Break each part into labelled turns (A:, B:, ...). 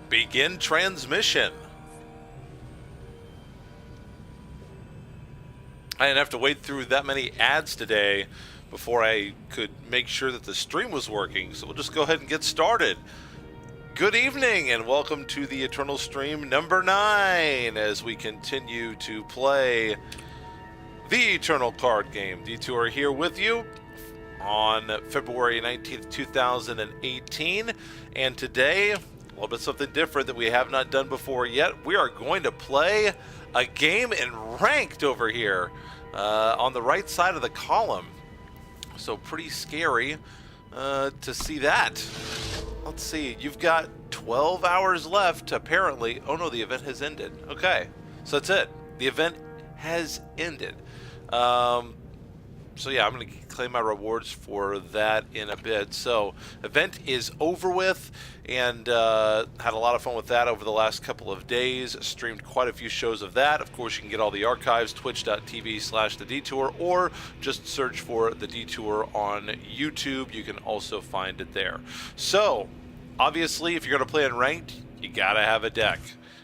A: Begin transmission. I didn't have to wait through that many ads today before I could make sure that the stream was working, so we'll just go ahead and get started. Good evening and welcome to the Eternal Stream number 9 as we continue to play the Eternal card game. Detour here with you on February 19th, 2018, and today, a little bit something different that we have not done before yet. We are going to play a game in Ranked over here on the right side of the column. So pretty scary to see that. Let's see, you've got 12 hours left, apparently. Oh no, the event has ended. Okay, so that's it. The event has ended. So yeah, I'm going to claim my rewards for that in a bit. So, event is over with, and had a lot of fun with that over the last couple of days. Streamed quite a few shows of that. Of course, you can get all the archives, twitch.tv/The Detour, or just search for The Detour on YouTube. You can also find it there. So, obviously, if you're going to play in Ranked, you got to have a deck.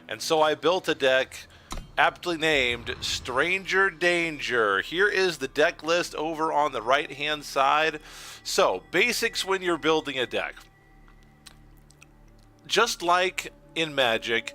A: And so I built a deck aptly named Stranger Danger. Here is the deck list over on the right hand side. So, basics when you're building a deck. Just like in Magic,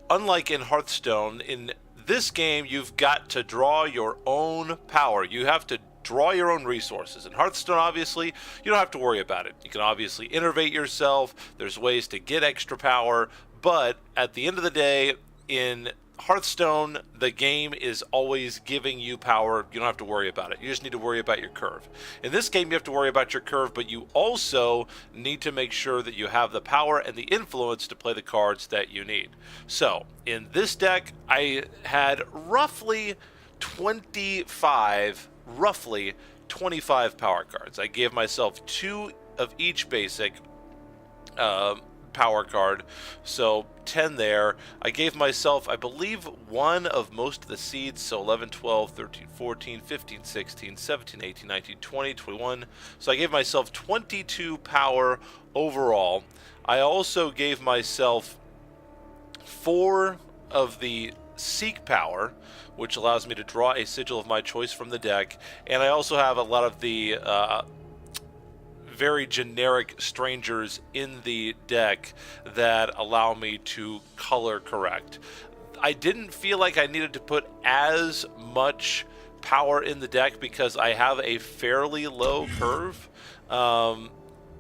A: unlike in Hearthstone, in this game you've got to draw your own power. You have to draw your own resources. In Hearthstone, obviously, you don't have to worry about it. You can obviously innervate yourself. There's ways to get extra power, but at the end of the day, in Hearthstone, the game is always giving you power. You don't have to worry about it. You just need to worry about your curve. In this game, you have to worry about your curve, but you also need to make sure that you have the power and the influence to play the cards that you need. So, in this deck, I had roughly 25 power cards. I gave myself 2 of each basic power card, so 10 there. I gave myself, I believe, 1 of most of the seeds, so 11, 12, 13, 14, 15, 16, 17, 18, 19, 20, 21. So I gave myself 22 power overall. I also gave myself 4 of the Seek power, which allows me to draw a sigil of my choice from the deck, and I also have a lot of the very generic strangers in the deck that allow me to color correct. I didn't feel like I needed to put as much power in the deck because I have a fairly low curve.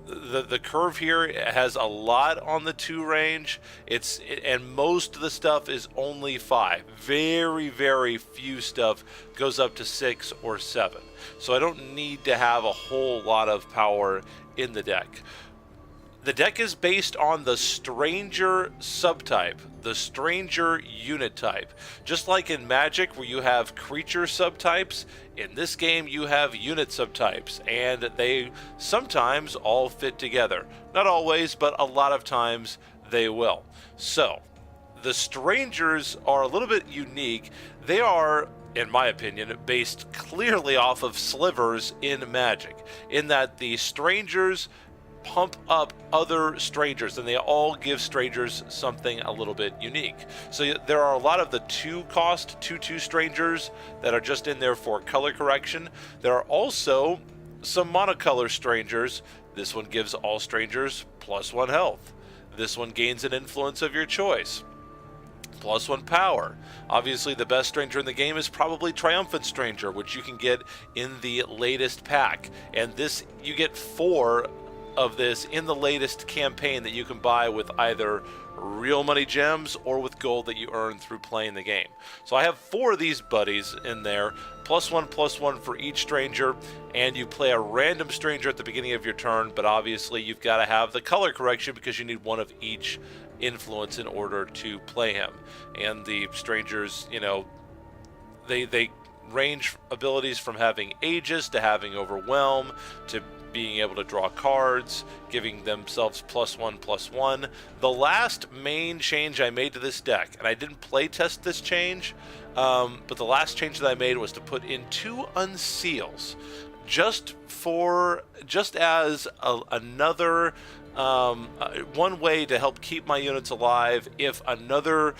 A: The curve here has a lot on the 2 range. And most of the stuff is only 5. Very, very few stuff goes up to 6 or 7. So I don't need to have a whole lot of power in the deck. The deck is based on the Stranger subtype, the Stranger unit type. Just like in Magic where you have creature subtypes, in this game you have unit subtypes, and they sometimes all fit together. Not always, but a lot of times they will. So, the Strangers are a little bit unique. They are, in my opinion, based clearly off of slivers in Magic, in that the Strangers pump up other strangers, and they all give strangers something a little bit unique. So there are a lot of the 2-cost 2/2 strangers that are just in there for color correction. There are also some monocolor strangers. This one gives all strangers +1 health. This one gains an influence of your choice, +1 power. Obviously, the best stranger in the game is probably Triumphant Stranger, which you can get in the latest pack. And this, you get 4 of this in the latest campaign that you can buy with either real money gems or with gold that you earn through playing the game. So I have 4 of these buddies in there, +1/+1 for each stranger, and you play a random stranger at the beginning of your turn, but obviously you've got to have the color correction because you need 1 of each influence in order to play him. And the strangers, you know, they range abilities from having Aegis to having Overwhelm to being able to draw cards, giving themselves +1/+1. The last main change I made to this deck, and I didn't play test this change, but the last change that I made was to put in 2 unseals. just as another one way to help keep my units alive if another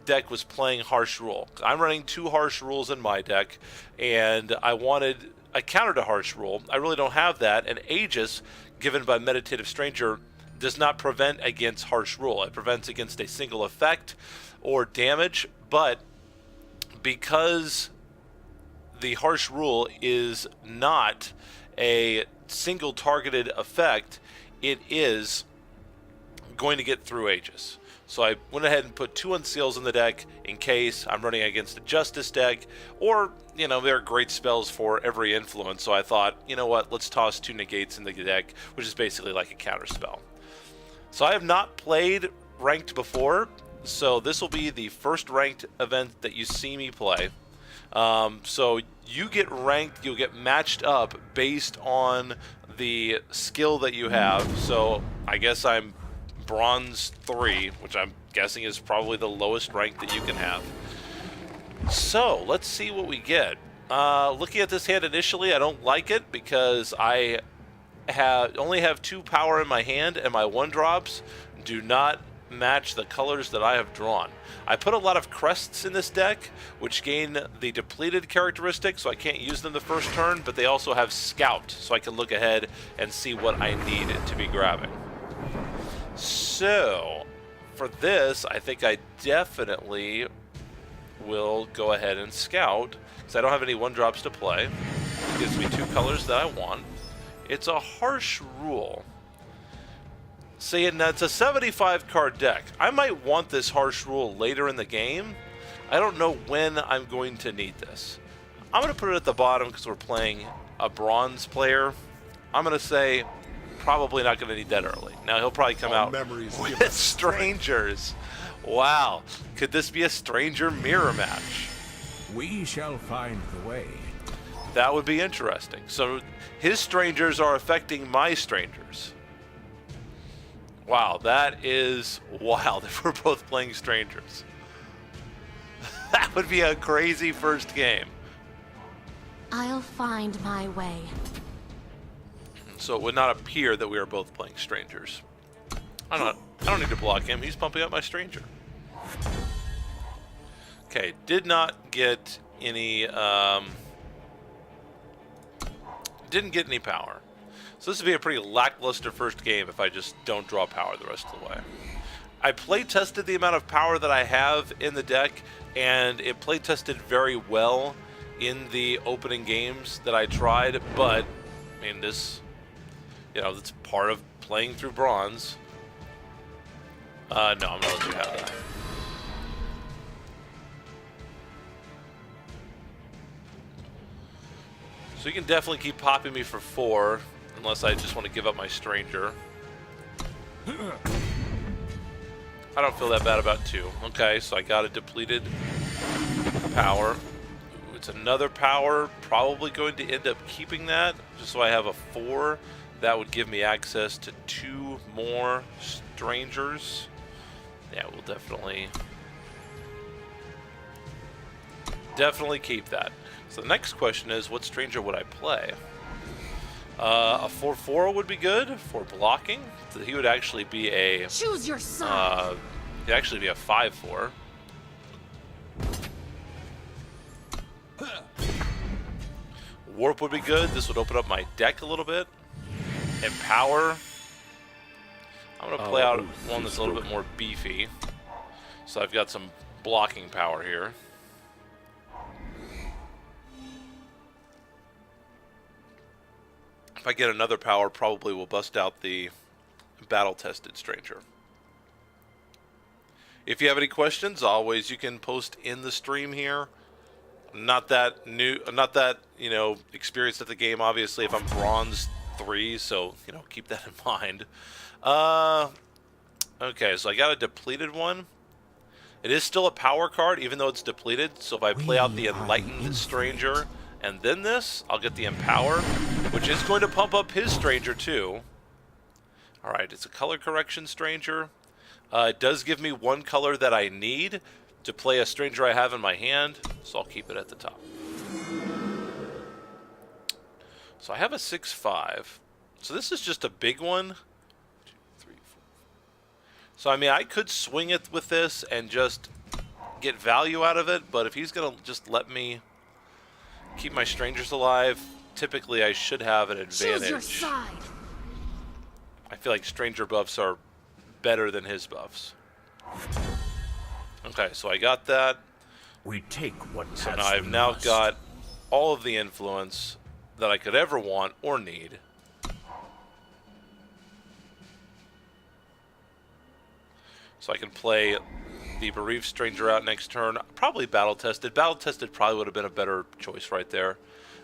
A: deck was playing Harsh Rule. I'm running 2 Harsh Rules in my deck, and I wanted a counter to Harsh Rule. I really don't have that, and Aegis, given by Meditative Stranger, does not prevent against Harsh Rule. It prevents against a single effect or damage, but because the Harsh Rule is not a single targeted effect, it is going to get through Aegis. So I went ahead and put 2 Unseals in the deck in case I'm running against a Justice deck, or, you know, there are great spells for every influence, so I thought, you know what, let's toss 2 Negates in the deck, which is basically like a counter spell. So I have not played ranked before, so this will be the first ranked event that you see me play. So you get ranked, you'll get matched up based on the skill that you have. So I guess I'm Bronze 3, which I'm guessing is probably the lowest rank that you can have. So let's see what we get. Looking at this hand initially, I don't like it because I only have 2 power in my hand, and my 1-drops do not match the colors that I have drawn. I put a lot of crests in this deck, which gain the depleted characteristic, so I can't use them the first turn, but they also have Scout, so I can look ahead and see what I need to be grabbing. So, for this, I think I definitely will go ahead and Scout, because I don't have any 1-drops to play. It gives me 2 colors that I want. It's a Harsh Rule. See, that's a 75 card deck. I might want this Harsh Rule later in the game. I don't know when I'm going to need this. I'm going to put it at the bottom because we're playing a Bronze player. I'm going to say probably not going to need that early. Now he'll probably come out with Strangers. Wow. Could this be a Stranger mirror match?
B: We shall find the way.
A: That would be interesting. So his Strangers are affecting my Strangers. Wow, that is wild if we're both playing Strangers. That would be a crazy first game.
C: I'll find my way.
A: So it would not appear that we are both playing Strangers. I don't need to block him. He's pumping up my Stranger. Okay, did not get any didn't get any power. So this would be a pretty lackluster first game if I just don't draw power the rest of the way. I play tested the amount of power that I have in the deck, and it play tested very well in the opening games that I tried, but I mean this, you know, that's part of playing through Bronze. No, I'm gonna let you have that. So you can definitely keep popping me for 4. Unless I just want to give up my Stranger. I don't feel that bad about 2. Okay, so I got a depleted power. Ooh, it's another power. Probably going to end up keeping that. Just so I have a 4. That would give me access to 2 more Strangers. Yeah, we'll definitely keep that. So the next question is, what Stranger would I play? A 4/4 would be good for blocking. So he would actually be a
C: choose your side.
A: He'd actually be a 5/4. Warp would be good. This would open up my deck a little bit. And power. I'm gonna play out one that's a little bit more beefy. So I've got some blocking power here. If I get another power, probably will bust out the battle-tested Stranger. If you have any questions, always you can post in the stream here. Not that you know, experienced at the game. Obviously, if I'm Bronze 3, so you know, keep that in mind. Okay, so I got a depleted one. It is still a power card, even though it's depleted. So if I play out the Enlightened Stranger and then this, I'll get the Empower, which is going to pump up his Stranger too. Alright, it's a color correction Stranger. It does give me 1 color that I need to play a Stranger I have in my hand, so I'll keep it at the top. So I have a 6/5. So this is just a big one. 2, 3, 4. So I mean, I could swing it with this and just get value out of it, but if he's gonna just let me keep my strangers alive, typically I should have an advantage.
C: Choose your side.
A: I feel like stranger buffs are better than his buffs. Okay, so I got that.
B: We take what
A: So
B: paths
A: now I've
B: we
A: now
B: must.
A: got all of the influence that I could ever want or need. So I can play the Bereaved Stranger out next turn. Probably Battle Tested. Battle Tested probably would have been a better choice right there.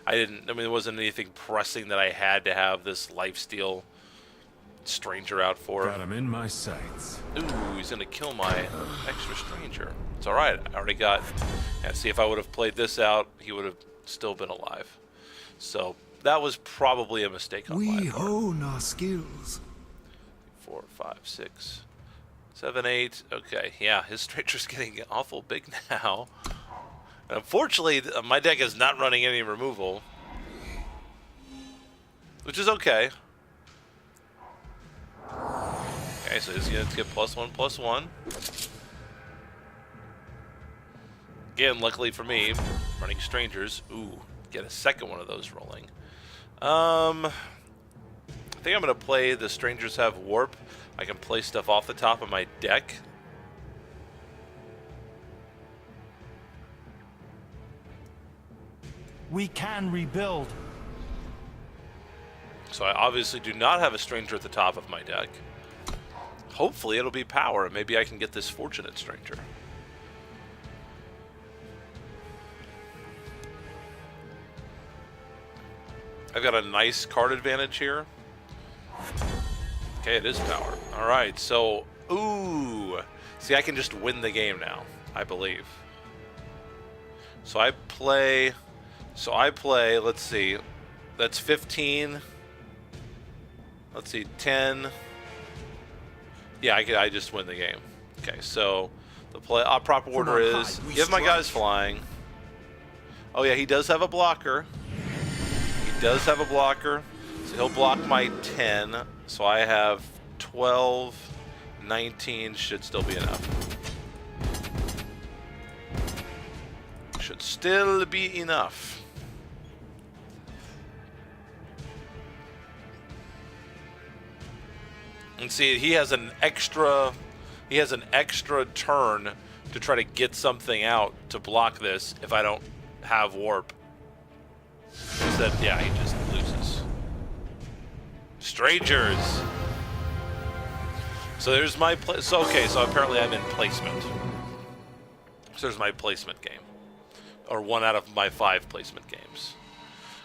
A: I mean, there wasn't anything pressing that I had to have this Lifesteal Stranger out for.
B: Got him in my sights.
A: Ooh, he's gonna kill my extra stranger. It's alright, I already got... And see, if I would have played this out, he would have still been alive. So, that was probably a mistake on my
D: We
A: part.
D: hone our skills.
A: 4, 5, 6, 7, 8. Okay, yeah, his stranger's getting awful big now. And unfortunately, my deck is not running any removal. Which is okay. Okay, so he's going to get +1/+1. Again, luckily for me, running strangers. Ooh, get a second one of those rolling. I think I'm going to play the strangers have warp. I can play stuff off the top of my deck.
E: We can rebuild.
A: So I obviously do not have a stranger at the top of my deck. Hopefully it'll be power, and maybe I can get this fortunate stranger. I've got a nice card advantage here. Okay, it is power. Alright, so... Ooh! See, I can just win the game now, I believe. So I play... let's see. That's 15. Let's see, 10. Yeah, I just win the game. Okay, so the proper order
D: our
A: is
D: hide we
A: give my
D: strike.
A: guys flying. Oh yeah, he does have a blocker. He does have a blocker. So he'll block my 10. So I have 12, 19 should still be enough. Should still be enough. And see, he has an extra turn to try to get something out to block this if I don't have warp. Instead, yeah, he just loses. Strangers. So there's my so apparently I'm in placement. So there's my placement game, or 1 out of my 5 placement games.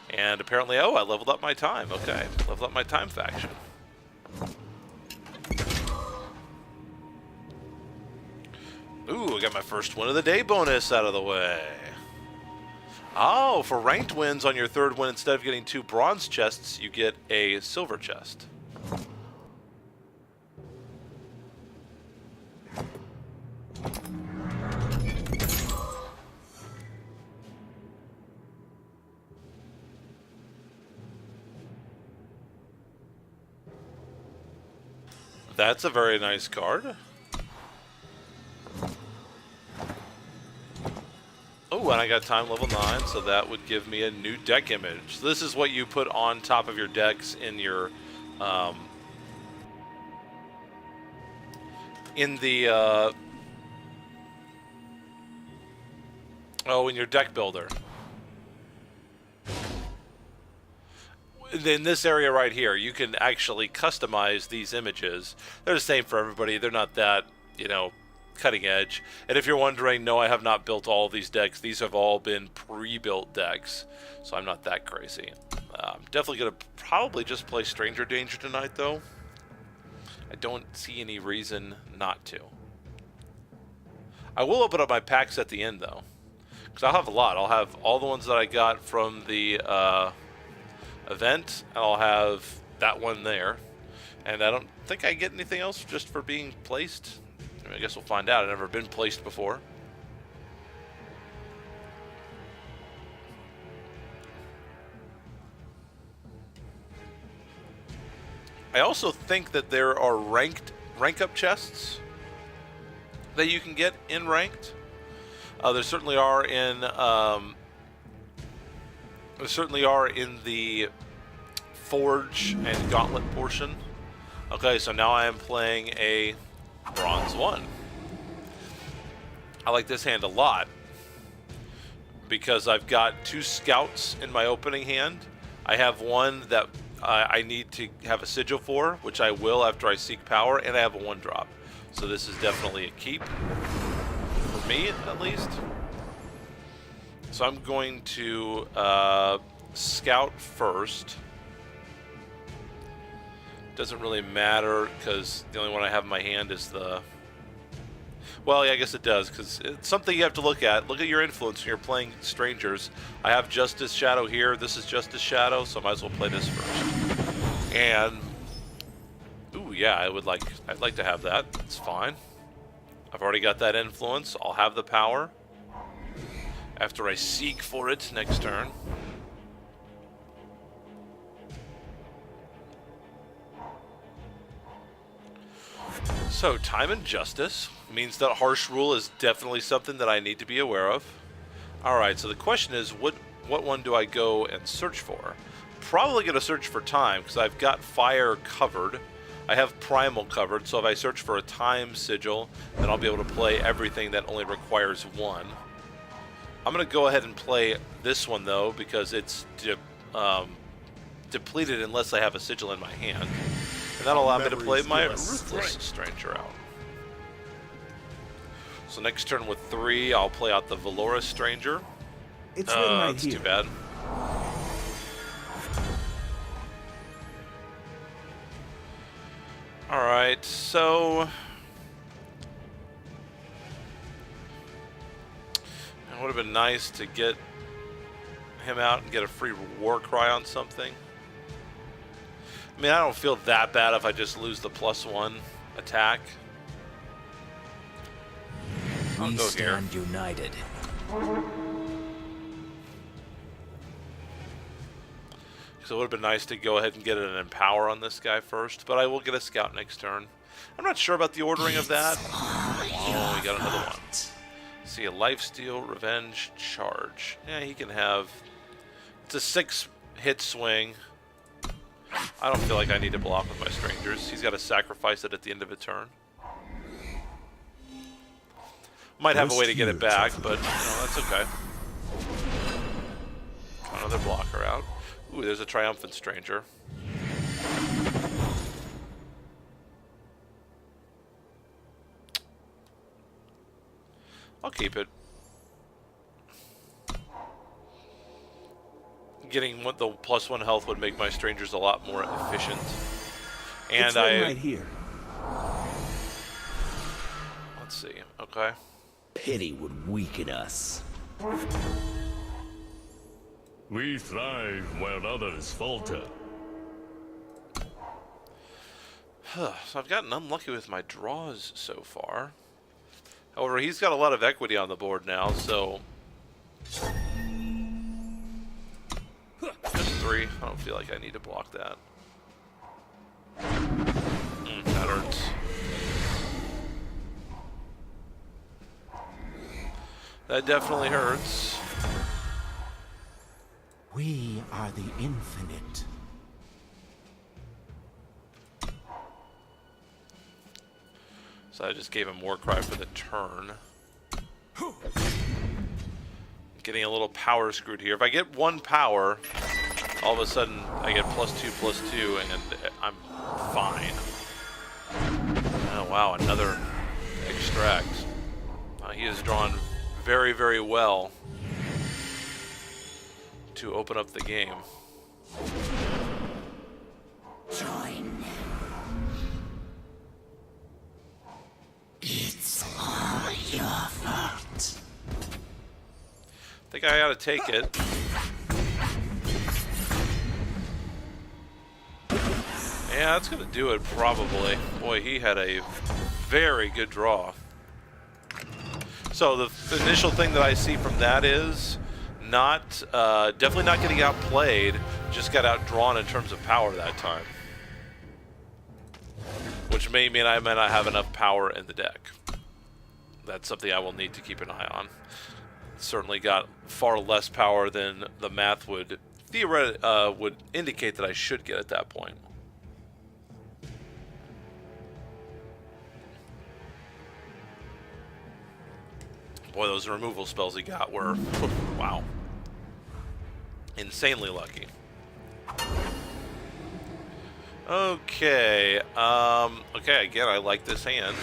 A: And apparently, oh, I leveled up my time. Okay, leveled up my time faction. Ooh, I got my first win of the day bonus out of the way. Oh, for ranked wins on your 3rd win, instead of getting 2 bronze chests, you get a silver chest. That's a very nice card. Oh, and I got time level 9, so that would give me a new deck image. So this is what you put on top of your decks in your, in your deck builder. In this area right here, you can actually customize these images. They're the same for everybody. They're not that, cutting edge. And if you're wondering, no, I have not built all of these decks. These have all been pre-built decks, so I'm not that crazy. I'm definitely going to probably just play Stranger Danger tonight, though. I don't see any reason not to. I will open up my packs at the end, though, because I'll have a lot. I'll have all the ones that I got from the event. I'll have that one there, and I don't think I get anything else just for being placed. I guess we'll find out. I've never been placed before. I also think that there are rank up chests that you can get in ranked. There certainly are in the Forge and Gauntlet portion. Okay, so now I am playing a Bronze 1. I like this hand a lot because I've got 2 scouts in my opening hand. I have one that I need to have a sigil for, which I will after I seek power, and I have a 1-drop. So this is definitely a keep, for me at least. So I'm going to scout first. Doesn't really matter because the only one I have in my hand is the... Well, yeah, I guess it does, because it's something you have to look at. Look at your influence when you're playing strangers. I have Justice Shadow here. This is Justice Shadow, so I might as well play this first. And, ooh, yeah, I'd like to have that. It's fine. I've already got that influence. I'll have the power after I seek for it next turn. So, Time and Justice means that Harsh Rule is definitely something that I need to be aware of. Alright, so the question is, what one do I go and search for? Probably going to search for Time, because I've got Fire covered. I have Primal covered, so if I search for a Time Sigil, then I'll be able to play everything that only requires 1. I'm going to go ahead and play this one, though, because it's depleted unless I have a Sigil in my hand. And that'll allow me to play my Ruthless Stranger out. So next turn with 3, I'll play out the Valorous Stranger.
B: It's right
A: it's
B: here.
A: too bad. Alright, so... It would have been nice to get him out and get a free War Cry on something. I mean, I don't feel that bad if I just lose the +1 attack. I'll
B: We
A: go here.
B: stand united.
A: So it would have been nice to go ahead and get an Empower on this guy first, but I will get a Scout next turn. I'm not sure about the ordering of that. Oh, we got another one. See, a Lifesteal, Revenge, Charge. Yeah, he can have... It's a 6-hit swing. I don't feel like I need to block with my Strangers. He's got to sacrifice it at the end of a turn. Might have a way to get it back, but you know, that's okay. Another blocker out. Ooh, there's a Triumphant Stranger. I'll keep it. Getting the +1 health would make my Strangers a lot more efficient. And
B: It's right here.
A: Let's see. Okay.
B: Pity would weaken us.
D: We thrive while others falter.
A: So I've gotten unlucky with my draws so far. However, he's got a lot of equity on the board now, so... Just 3. I don't feel like I need to block that. That hurts. That definitely hurts.
E: We are the infinite.
A: So I just gave him War Cry for the turn. Getting a little power screwed here. If I get 1 power, all of a sudden I get +2/+2 and I'm fine. Oh wow, another extract. He has drawn very, very well to open up the game.
C: Join. It's all your fault.
A: I think I ought to take it. Yeah, that's going to do it probably. Boy, he had a very good draw. So the initial thing that I see from that is definitely not getting outplayed, just got outdrawn in terms of power that time. which may mean I may not have enough power in the deck. That's something I will need to keep an eye on. Certainly got far less power than the math would would indicate that I should get at that point. Boy, those removal spells he got were, wow, insanely lucky. Okay, okay, again, I like this hand.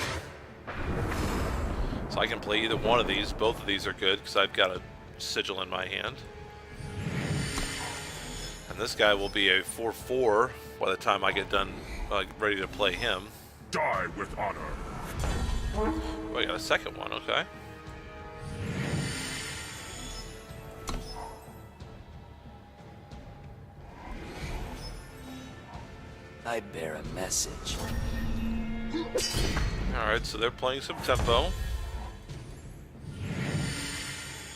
A: So I can play either one of these. Both of these are good because I've got a sigil in my hand. And this guy will be a 4/4 by the time I get done ready to play him.
D: Die with honor.
A: Oh, I got a second one, okay.
F: I bear a message.
A: Alright, so they're playing some tempo.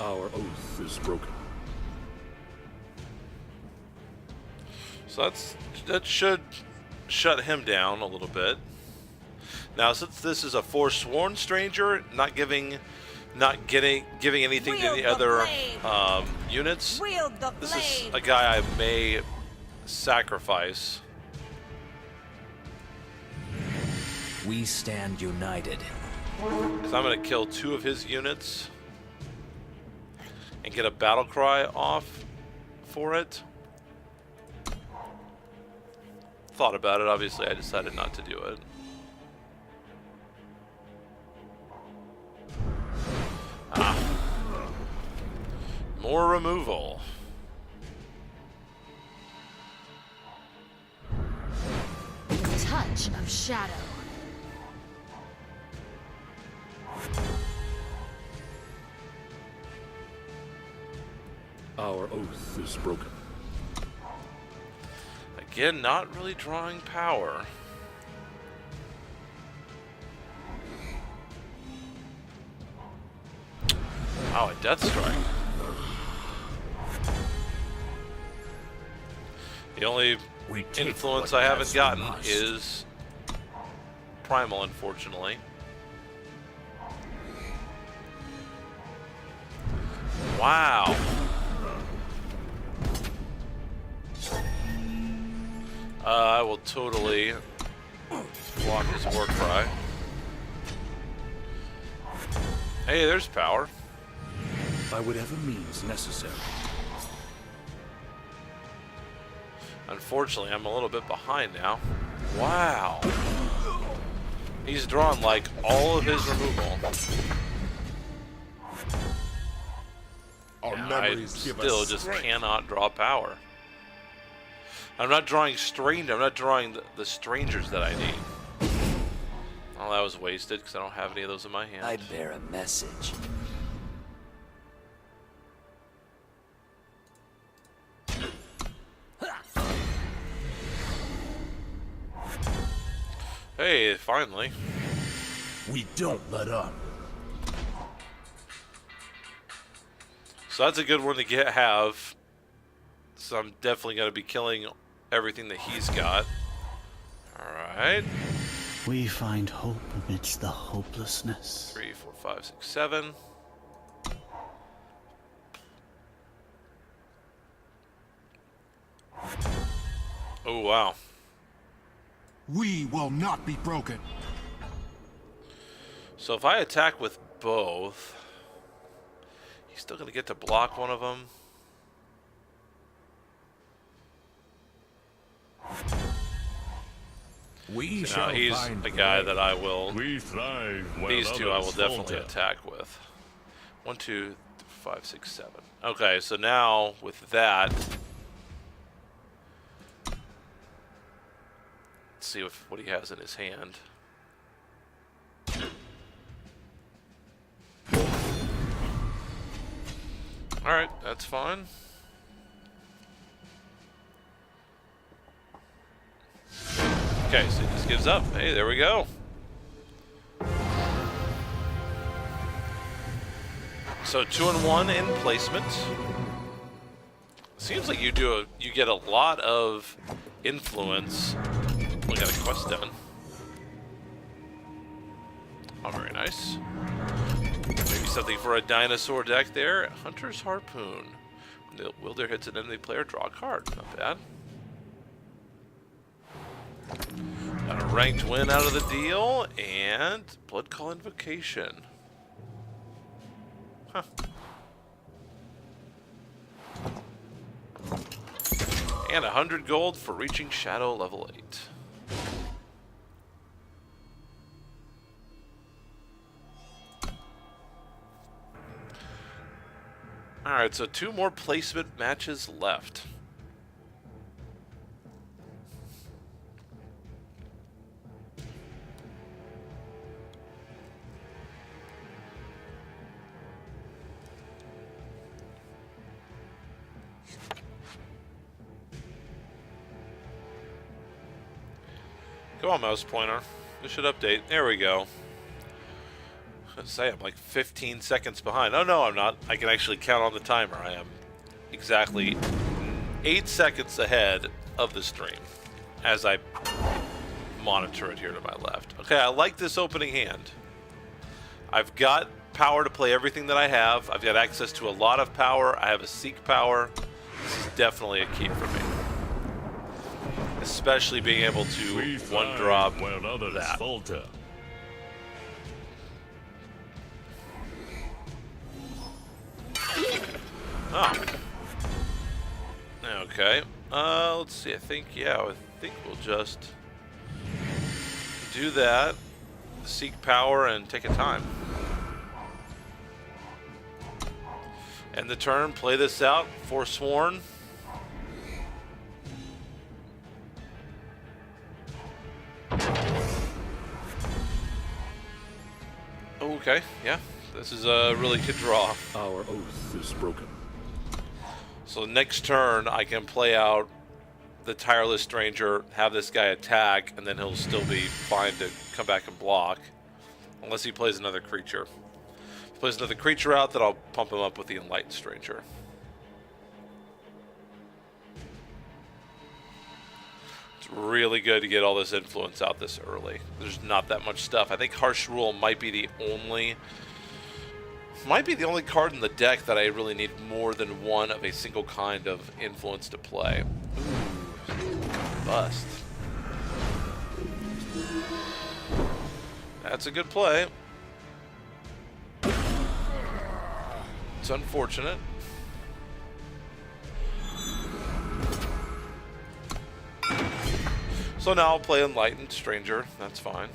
D: Our oath is broken.
A: So that should shut him down a little bit. Now, since this is a forsworn stranger, not giving anything to the other units, this is a guy I may sacrifice.
F: We stand united.
A: Because I'm going to kill 2 of his units and get a battle cry off for it. Thought about it, obviously I decided not to do it. More removal.
G: Touch of shadow.
D: Our oath is broken.
A: Again, not really drawing power. Oh, a death strike. The only influence I haven't gotten is primal, unfortunately. Wow. I will totally block his war cry. Hey, there's power.
B: By whatever means necessary.
A: Unfortunately, I'm a little bit behind now. Wow. He's drawn like all of his removal.
D: Our
A: And I
D: memories give
A: still
D: us
A: just
D: strength.
A: cannot draw power. I'm not drawing I'm not drawing the strangers that I need. Well, that was wasted because I don't have any of those in my hand.
F: I bear a message.
A: Hey, finally.
B: We don't let up.
A: So that's a good one to have. So I'm definitely going to be killing everything that he's got. Alright.
E: We find hope amidst the hopelessness.
A: 3, 4, 5, 6, 7. Oh, wow.
E: We will not be broken.
A: So if I attack with both, he's still going to get to block one of them.
B: We
A: So
B: shall
A: now he's
B: find
A: a guy that I will.
D: We thrive while
A: These 2 I will
D: others
A: definitely
D: falter.
A: attack with. 1, 2, 5, 6, 7. Okay, so now with that, let's see what he has in his hand. All right, that's fine. Okay, so he just gives up. Hey, there we go. So 2 and 1 in placement. Seems like you get a lot of influence. We got a quest done. Oh, very nice. Maybe something for a dinosaur deck there. Hunter's Harpoon. When the wielder hits an enemy player, draw a card. Not bad. Got a ranked win out of the deal, and Blood Call Invocation. Huh. And 100 gold for reaching Shadow level 8. Alright, so 2 more placement matches left. Come on, mouse pointer. This should update. There we go. I was say I'm like 15 seconds behind. Oh no, I'm not. I can actually count on the timer. I am exactly 8 seconds ahead of the stream as I monitor it here to my left. Okay, I like this opening hand. I've got power to play everything that I have. I've got access to a lot of power. I have a Seek power. This is definitely a key for me. Especially being able to
D: We
A: one
D: thrive
A: drop
D: where others
A: that.
D: falter.
A: Oh. Okay. Let's see. I think we'll just do that. Seek power and take a time. End the turn. Play this out. Forsworn. Okay. Yeah. This is a really good draw.
B: Our oath is broken.
A: So next turn, I can play out the Tireless Stranger, have this guy attack, and then he'll still be fine to come back and block. Unless he plays another creature. If he plays another creature out, then I'll pump him up with the Enlightened Stranger. It's really good to get all this influence out this early. There's not that much stuff. I think Harsh Rule might be the only card in the deck that I really need more than one of a single kind of influence to play. Ooh, bust. That's a good play. It's unfortunate. So now I'll play Enlightened Stranger. That's fine.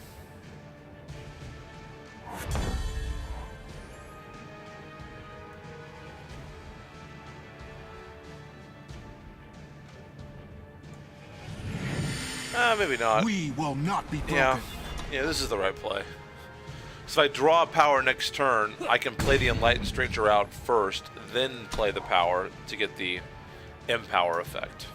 A: Maybe not.
B: We will not be broken.
A: Yeah, this is the right play. So if I draw a power next turn, I can play the Enlightened Stranger out first, then play the power to get the Empower effect.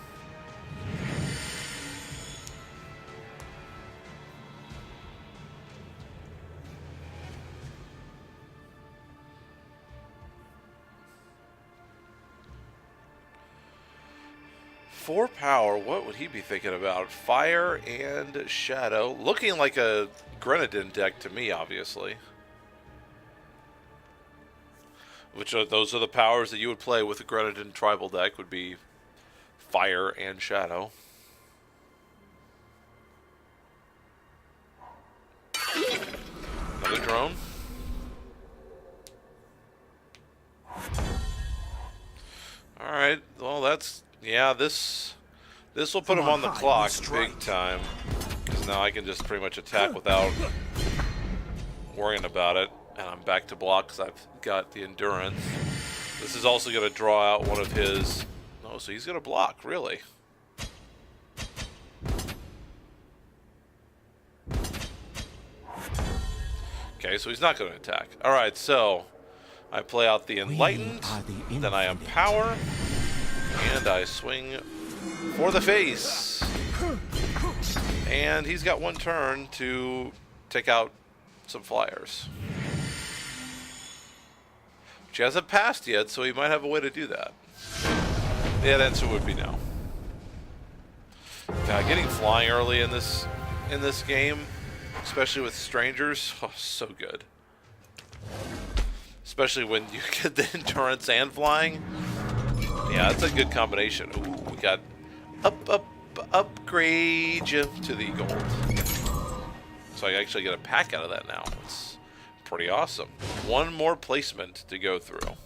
A: For power, what would he be thinking about? Fire and Shadow. Looking like a Grenadin deck to me, obviously. Those are the powers that you would play with a Grenadin tribal deck, would be Fire and Shadow. Another drone. Alright, well that's... Yeah, this will put him on the clock big time. Because now I can just pretty much attack without worrying about it. And I'm back to block because I've got the endurance. This is also going to draw out one of his... Oh, so he's going to block, really. Okay, so he's not going to attack. Alright, so I play out the Enlightened, then I Empower. And I swing for the face. And he's got one turn to take out some flyers. Which he hasn't passed yet, so he might have a way to do that. Yeah, the answer would be no. Getting flying early in this game especially with strangers. Oh, so good. Especially when you get the endurance and flying. Yeah, that's a good combination. Ooh, we got upgrade you to the gold. So I actually get a pack out of that now. It's pretty awesome. One more placement to go through.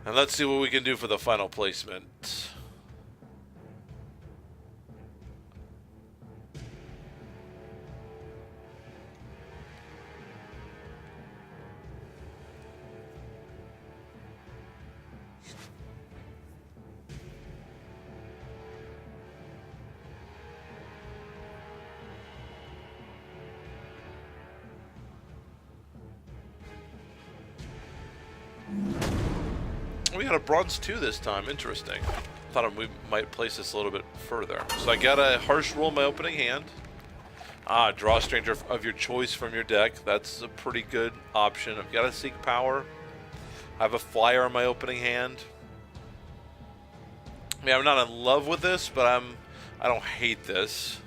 A: And let's see what we can do for the final placement. We got a bronze 2 this time. Interesting. Thought we might place this a little bit further. So I got a harsh rule in my opening hand. Draw a stranger of your choice from your deck. That's a pretty good option. I've got a Seek Power. I have a Flyer in my opening hand. I mean, I'm not in love with this, but I don't hate this.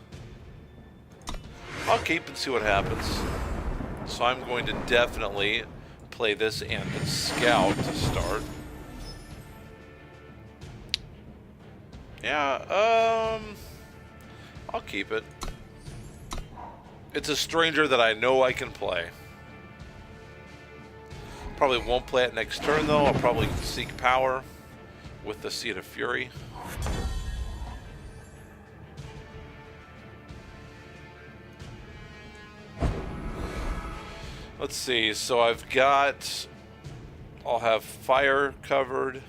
A: I'll keep and see what happens. So I'm going to definitely play this and Scout to start. Yeah, I'll keep it. It's a stranger that I know I can play. Probably won't play it next turn though. I'll probably Seek Power with the Seed of Fury. Let's see, so I'll have fire covered.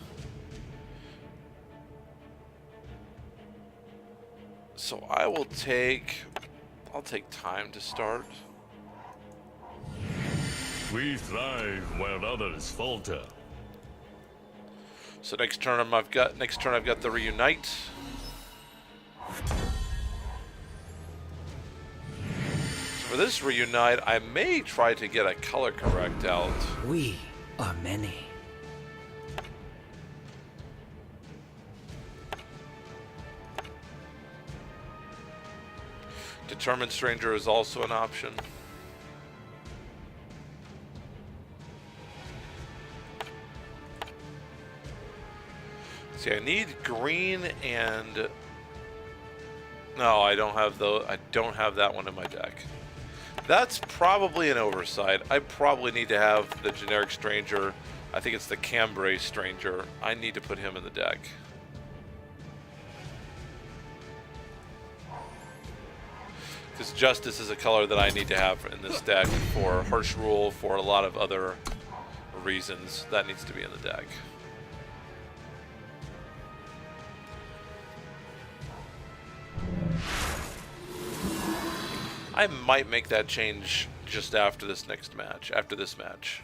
A: So I'll take time to start.
D: We thrive where others falter.
A: So next turn I've got the Reunite. So for this Reunite, I may try to get a color correct out.
F: We are many.
A: Determined Stranger is also an option. See, I need green and... No, I don't have that one in my deck. That's probably an oversight. I probably need to have the generic Stranger. I think it's the Cambrai Stranger. I need to put him in the deck. Because Justice is a color that I need to have in this deck for Harsh Rule, for a lot of other reasons. That needs to be in the deck. I might make that change just after this next match, after this match.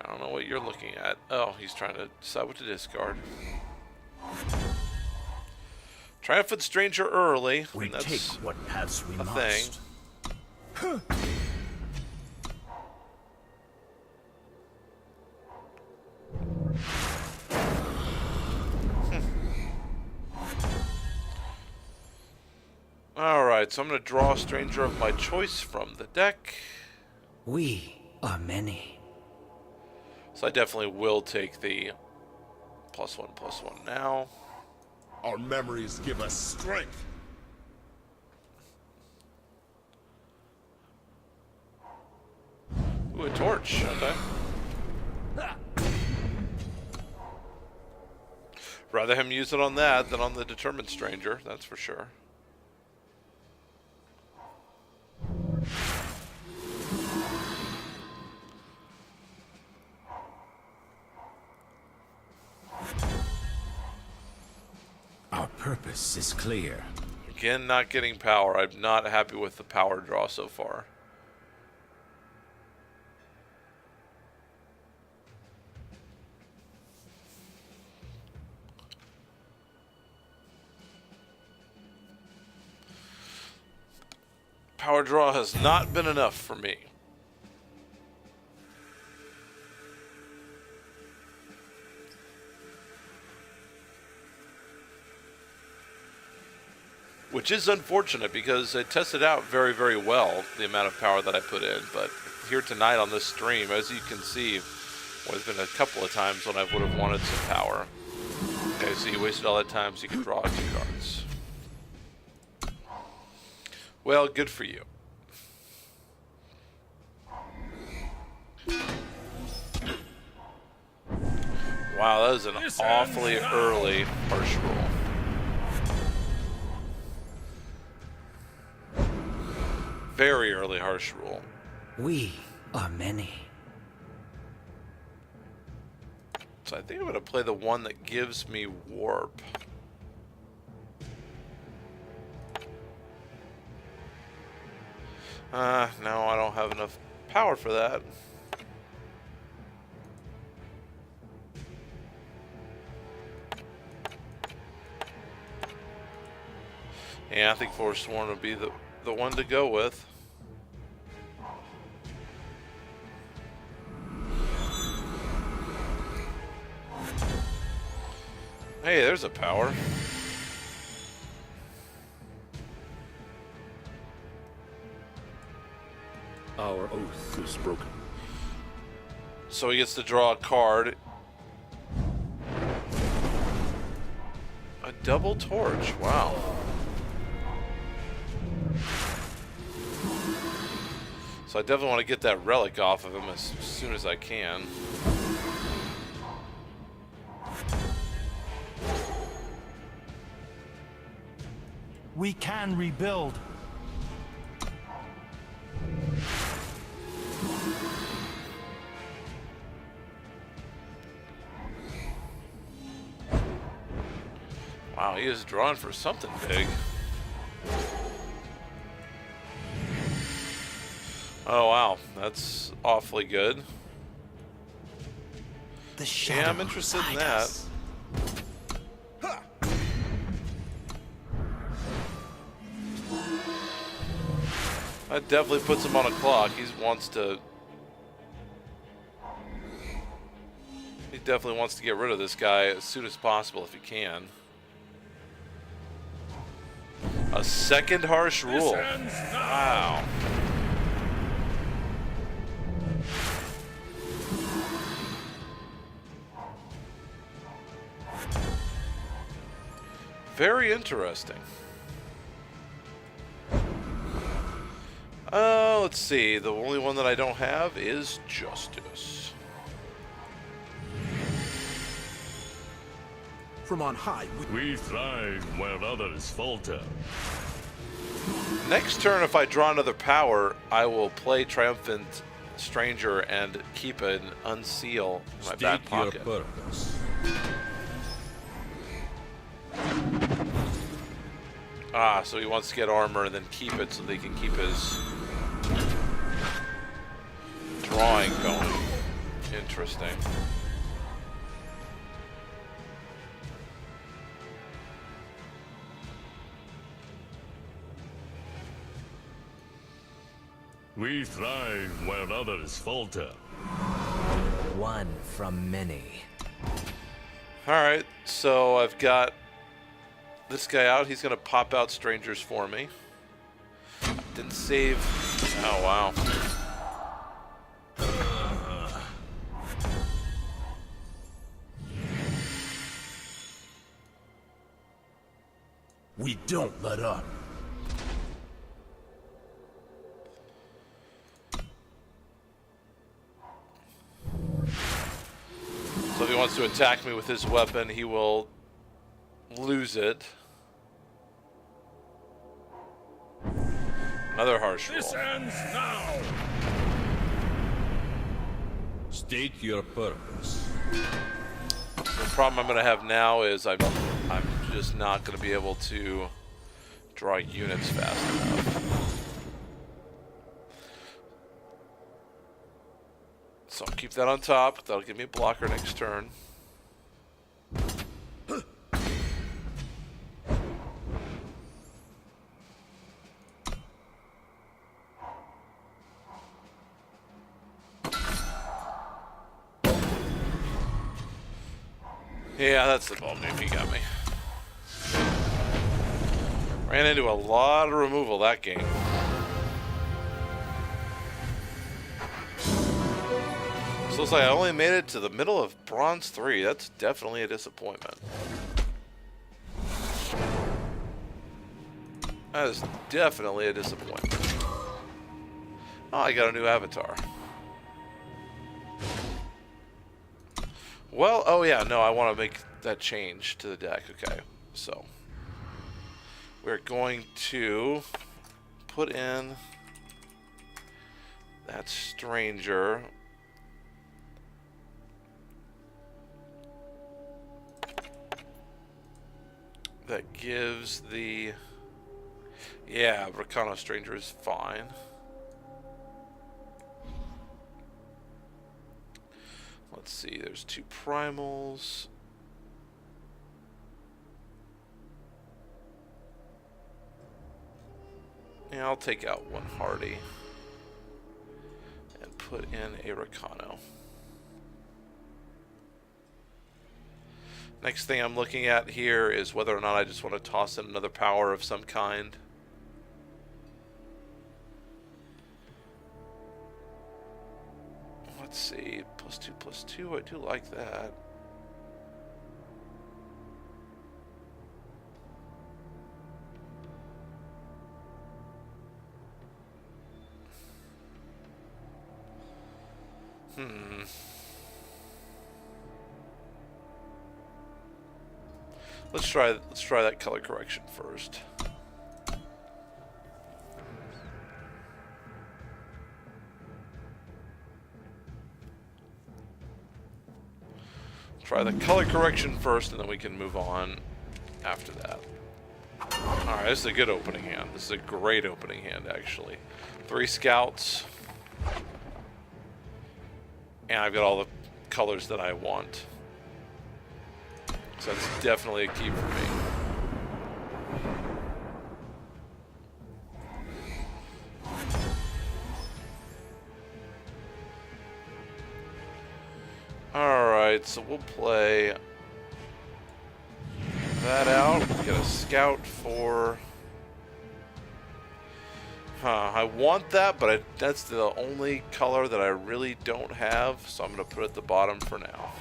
A: I don't know what you're looking at. Oh, he's trying to decide what to discard. Triumphant Stranger early.
E: We
A: that's
E: take what paths we
A: a
E: must.
A: thing. Alright, so I'm going to draw a Stranger of my choice from the deck.
F: We are many.
A: So I definitely will take the +1/+1 now.
B: Our memories give us strength.
A: Ooh, a torch. Okay. Rather him use it on that than on the Determined Stranger, that's for sure.
E: Our purpose is clear.
A: Again, not getting power. I'm not happy with the power draw so far. Power draw has not been enough for me. Which is unfortunate because I tested out very, very well the amount of power that I put in. But here tonight on this stream, as you can see, well, there's been a couple of times when I would have wanted some power. Okay, so you wasted all that time so you could draw 2 cards. Well, good for you. Wow, that was an awfully early harsh roll. Very early harsh rule.
F: We are many.
A: So I think I'm going to play the one that gives me warp. No, I don't have enough power for that. Yeah, I think Forsworn would be the one to go with. Hey, there's a power.
B: Our oath is broken.
A: So he gets to draw a card. A double torch. Wow. So I definitely want to get that relic off of him as soon as I can.
G: We can rebuild.
A: Wow, he is drawing for something big. Oh wow, that's awfully good. Yeah, I'm interested in that. That definitely puts him on a clock. He definitely wants to get rid of this guy as soon as possible if he can. A second harsh rule. Wow. Very interesting. Let's see. The only one that I don't have is Justice.
B: From on high,
D: We thrive where others falter.
A: Next turn, if I draw another power, I will play Triumphant Stranger and keep an unseal in my back pocket. Ah, so he wants to get armor and then keep it so they can keep his drawing going. Interesting.
D: We thrive where others falter.
F: One from many.
A: Alright, so I've got this guy out. He's going to pop out strangers for me. Didn't save. Oh, wow.
B: we don't let up.
A: So if he wants to attack me with his weapon, he will lose it. Another harsh roll.
D: This ends now.
H: State your purpose.
A: The problem I'm going to have now is I'm just not going to be able to draw units fast enough. So I'll keep that on top. That'll give me a blocker next turn. Yeah, that's the ballgame. He got me. Ran into a lot of removal that game. So looks like I only made it to the middle of Bronze 3. That's definitely a disappointment. That is definitely a disappointment. Oh, I got a new avatar. Well, oh yeah, no, I want to make that change to the deck. Okay, so we're going to put in that Stranger. That gives the... Yeah, Rakano Stranger is fine. Let's see, there's 2 primals. Yeah, I'll take out 1 Hardy and put in a Rakano. Next thing I'm looking at here is whether or not I just want to toss in another power of some kind. Let's see, +2/+2, I do like that. Let's try that color correction first. Try the color correction first, and then we can move on after that. Alright, this is a good opening hand. This is a great opening hand, actually. 3 scouts. And I've got all the colors that I want. So that's definitely a key for me. Alright, so we'll play that out. Get a scout for... I want that, but that's the only color that I really don't have, so I'm going to put it at the bottom for now.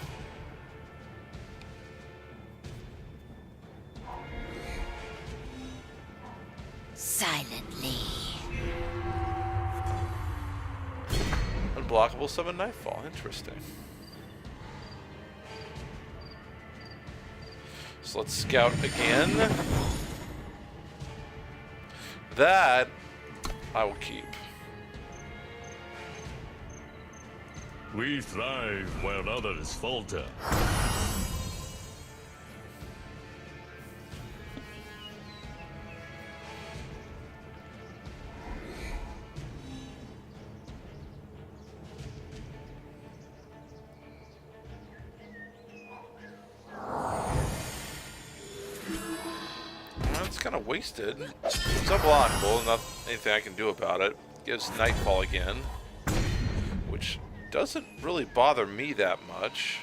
C: Silently.
A: Unblockable summon Nightfall. Interesting. So let's scout again. That I will keep.
D: We thrive where others falter.
A: It's kind of wasted. It's unblockable, not anything I can do about it. Gives Nightfall again, which doesn't really bother me that much.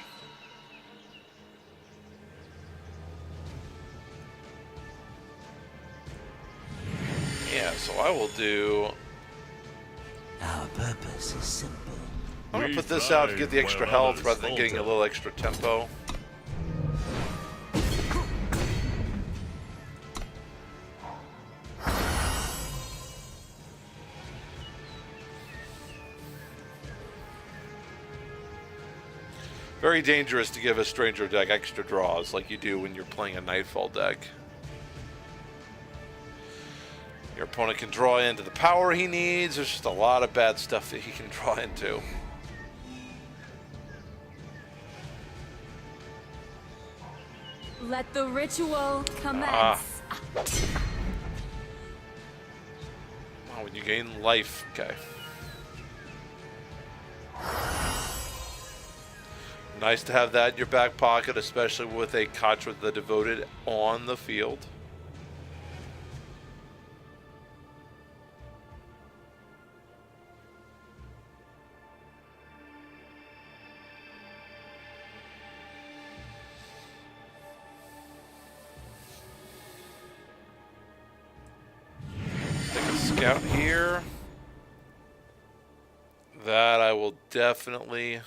A: Yeah, so I will do...
F: Our purpose is simple.
A: I'm going to put this out to get the extra health rather than getting a little extra tempo. Very dangerous to give a Stranger deck extra draws like you do when you're playing a Nightfall deck. Your opponent can draw into the power he needs. There's just a lot of bad stuff that he can draw into.
I: Let the ritual commence.
A: Oh, when you gain life, okay. Nice to have that in your back pocket, especially with a Katra the Devoted on the field. out here. That I will definitely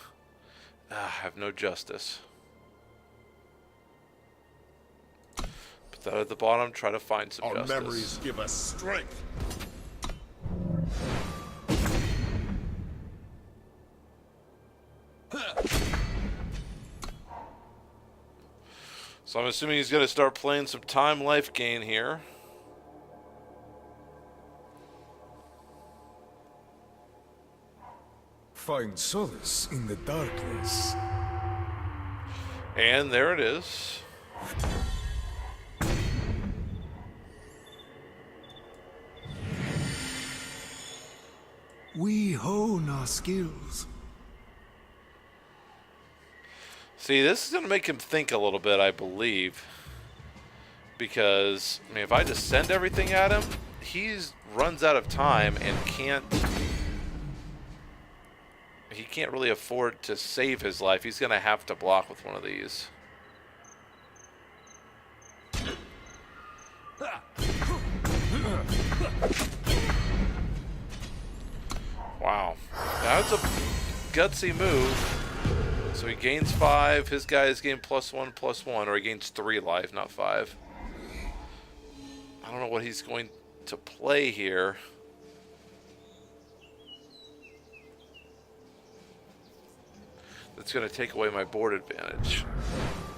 A: have no justice. Put that at the bottom, try to find some
B: Our
A: justice.
B: memories give us strength.
A: So I'm assuming he's going to start playing some time life gain here.
B: Find solace in the darkness.
A: And there it is.
B: We hone our skills.
A: See, this is going to make him think a little bit, I believe. Because, I mean, if I just send everything at him, he runs out of time and he can't really afford to save his life. He's going to have to block with one of these. Wow. That's a gutsy move. So he gains 5. His guys gain +1/+1, or he gains 3 life, not 5. I don't know what he's going to play here. That's going to take away my board advantage.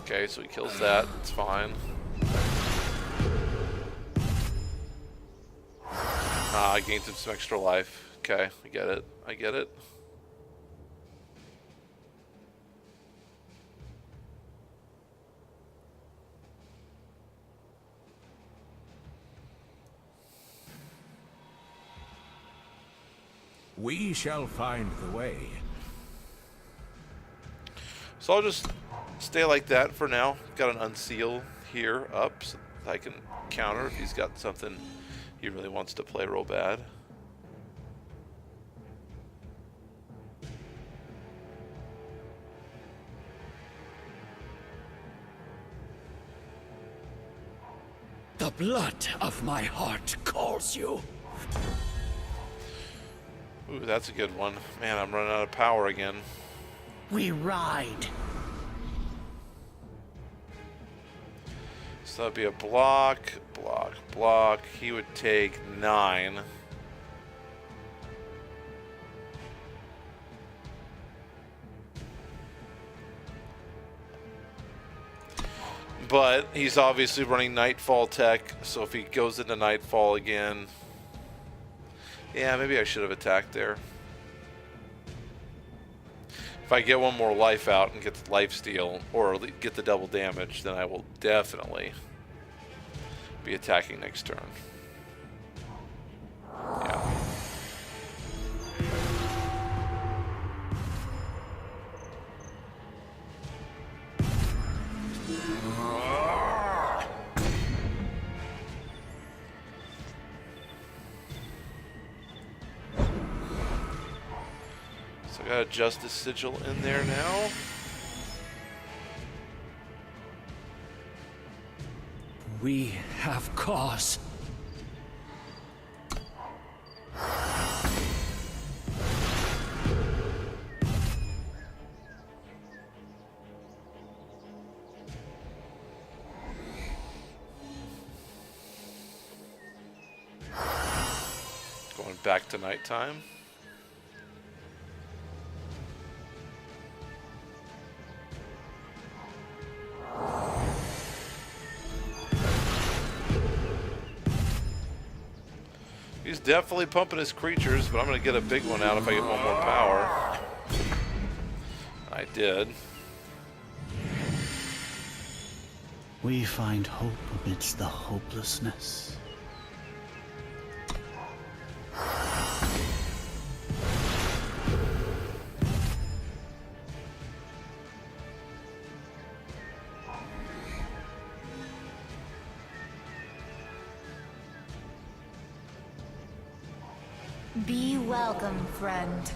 A: Okay, so he kills that. It's fine. I gained him some extra life. Okay, I get it. I get it.
B: We shall find the way.
A: So I'll just stay like that for now. Got an unseal here up so I can counter if he's got something he really wants to play real bad.
F: The blood of my heart calls you.
A: Ooh, that's a good one. Man, I'm running out of power again.
F: We ride.
A: So that'd be a block, block, block. He would take 9. But he's obviously running Nightfall tech, so if he goes into Nightfall again... Yeah, maybe I should have attacked there. If I get one more life out and get the lifesteal, or get the double damage, then I will definitely be attacking next turn. Yeah. So I got a Justice Sigil in there now.
F: We have cause.
A: Going back to nighttime. He's definitely pumping his creatures, but I'm going to get a big one out if I get one more power. I did.
E: We find hope amidst the hopelessness.
C: Be welcome, friend.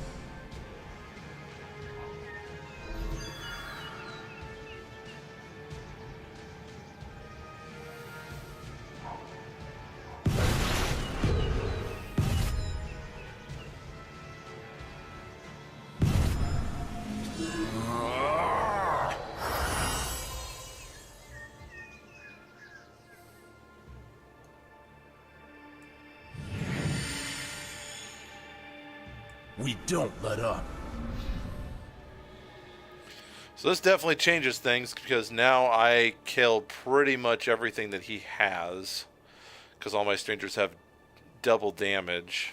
B: We don't let up.
A: So this definitely changes things because now I kill pretty much everything that he has because all my strangers have double damage.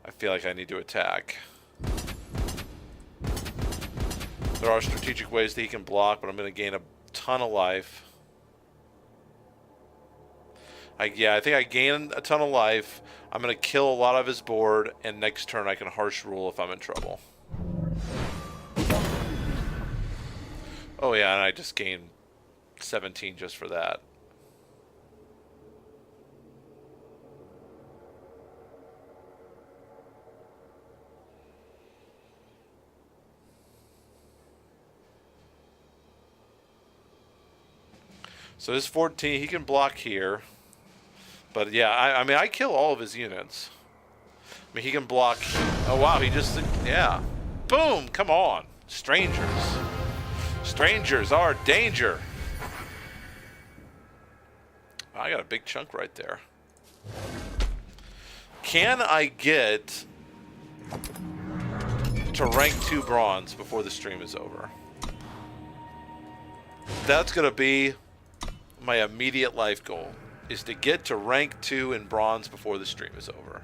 A: I feel like I need to attack. There are strategic ways that he can block, but I'm going to gain a ton of life. Yeah, I think I gain a ton of life. I'm going to kill a lot of his board, and next turn I can harsh rule if I'm in trouble. Oh yeah, and I just gained 17 just for that. So his 14, he can block here. But yeah, I mean, I kill all of his units. I mean, he can block. Oh wow, he just, yeah. Boom, come on. Strangers. Strangers are danger. I got a big chunk right there. Can I get to rank 2 bronze before the stream is over? That's going to be my immediate life goal, is to get to rank 2 in bronze before the stream is over.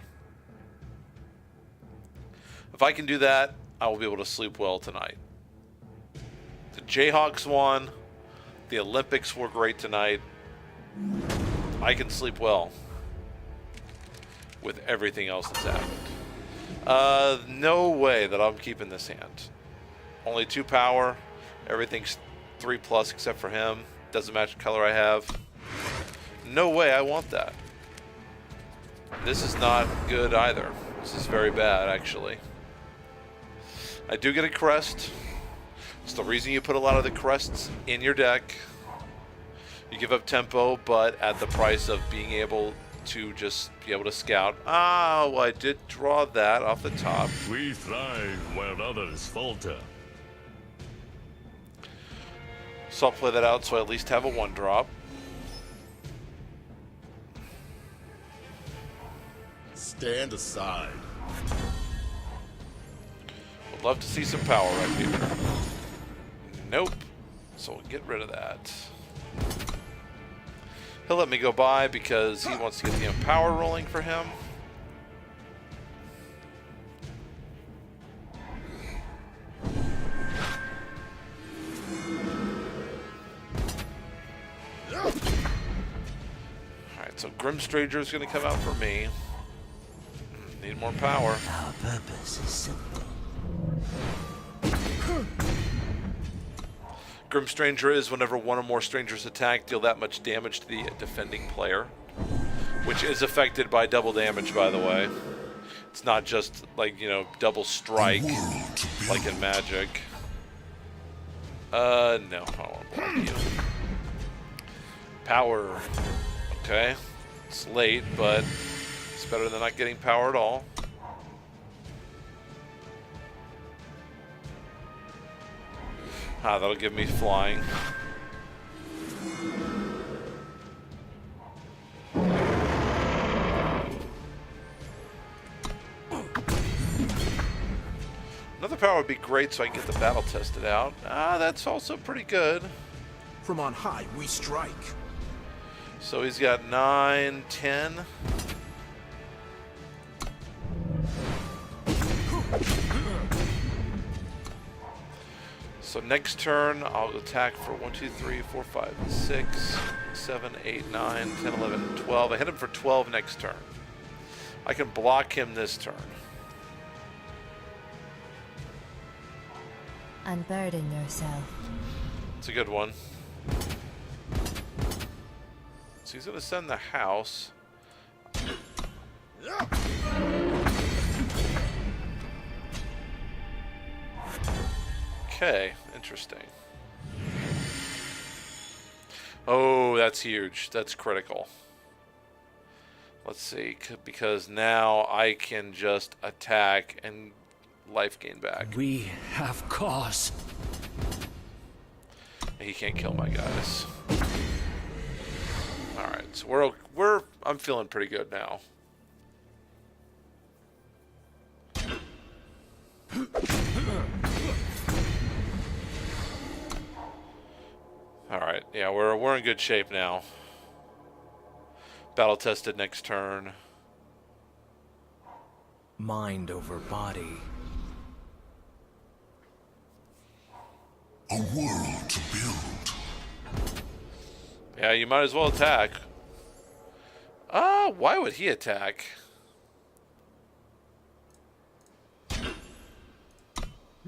A: If I can do that, I will be able to sleep well tonight. The Jayhawks won. The Olympics were great tonight. I can sleep well with everything else that's happened. No way that I'm keeping this hand. Only 2 power. Everything's 3+ except for him. Doesn't match the color I have. No way I want that. This is not good either. This is very bad, actually. I do get a crest. It's the reason you put a lot of the crests in your deck. You give up tempo, but at the price of being able to just be able to scout. Oh, I did draw that off the top.
D: We thrive where others falter.
A: So I'll play that out so I at least have a 1-drop.
B: Stand aside.
A: Would love to see some power right here. Nope. So we'll get rid of that. He'll let me go by because he wants to get the Empower rolling for him. Alright, so Grim Stranger is going to come out for me. Need more power.
E: Our purpose is simple.
A: Grim Stranger is whenever one or more strangers attack, deal that much damage to the defending player, which is affected by double damage, by the way. It's not just like, you know, double strike like in Magic. No, I don't want to block you. Power. Okay. It's late, but it's better than not getting power at all. Ah, that'll give me flying. Another power would be great so I can get the battle tested out. Ah, that's also pretty good.
B: From on high, we strike.
A: So he's got 9, 10. So next turn, I'll attack for 1, 2, 3, 4, 5, 6, 7, 8, 9, 10, 11, 12. I hit him for 12 next turn. I can block him this turn.
C: Unburden yourself.
A: It's a good one. So he's going to send the house. Okay, interesting. Oh, that's huge. That's critical. Let's see, because now I can just attack and life gain back.
F: We have cause.
A: He can't kill my guys. All right, so I'm feeling pretty good now. All right, yeah, we're in good shape now. Battle tested next turn.
J: Mind over body.
B: A world to build.
A: Yeah, you might as well attack. Why would he attack? I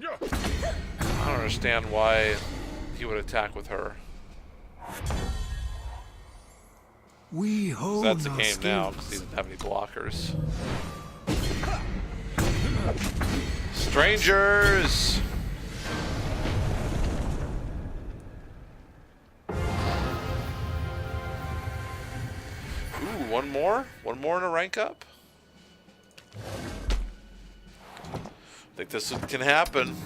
A: don't understand why he would attack with her.
J: We hold
A: That's the game now because he doesn't have any blockers. Strangers! Ooh, one more? One more in a rank up? I think this can happen.